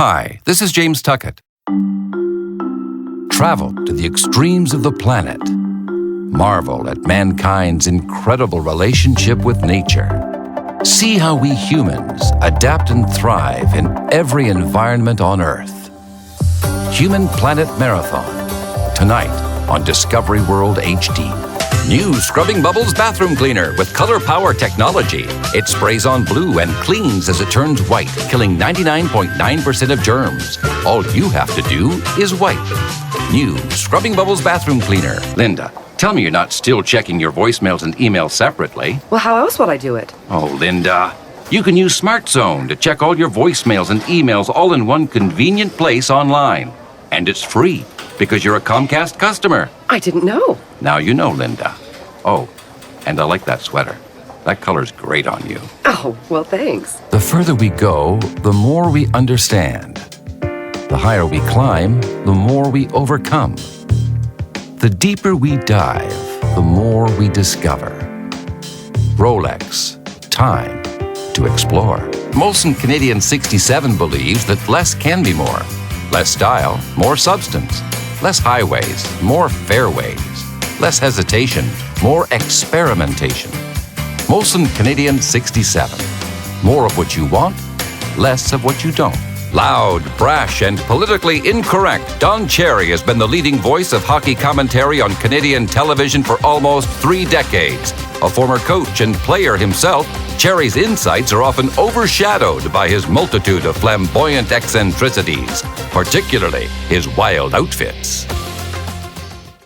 Hi, this is James Tucket. Travel to the extremes of the planet. Marvel at mankind's incredible relationship with nature. See how we humans adapt and thrive in every environment on Earth. Human Planet Marathon, tonight on Discovery World HD. New Scrubbing Bubbles Bathroom Cleaner with Color Power technology. It sprays on blue and cleans as it turns white, killing 99.9% of germs. All you have to do is wipe. New Scrubbing Bubbles Bathroom Cleaner. Linda, tell me you're not still checking your voicemails and emails separately. Well, how else would I do it? Oh, Linda. You can use SmartZone to check all your voicemails and emails all in one convenient place online. And it's free because you're a Comcast customer. I didn't know. Now you know, Linda. Oh, and I like that sweater. That color's great on you. Oh, well, thanks. The further we go, the more we understand. The higher we climb, the more we overcome. The deeper we dive, the more we discover. Rolex, time to explore. Molson Canadian 67 believes that less can be more. Less style, more substance. Less highways, more fairways. Less hesitation, more experimentation. Molson Canadian 67. More of what you want, less of what you don't. Loud, brash, and politically incorrect, Don Cherry has been the leading voice of hockey commentary on Canadian television for almost 3 decades. A former coach and player himself, Cherry's insights are often overshadowed by his multitude of flamboyant eccentricities, particularly his wild outfits.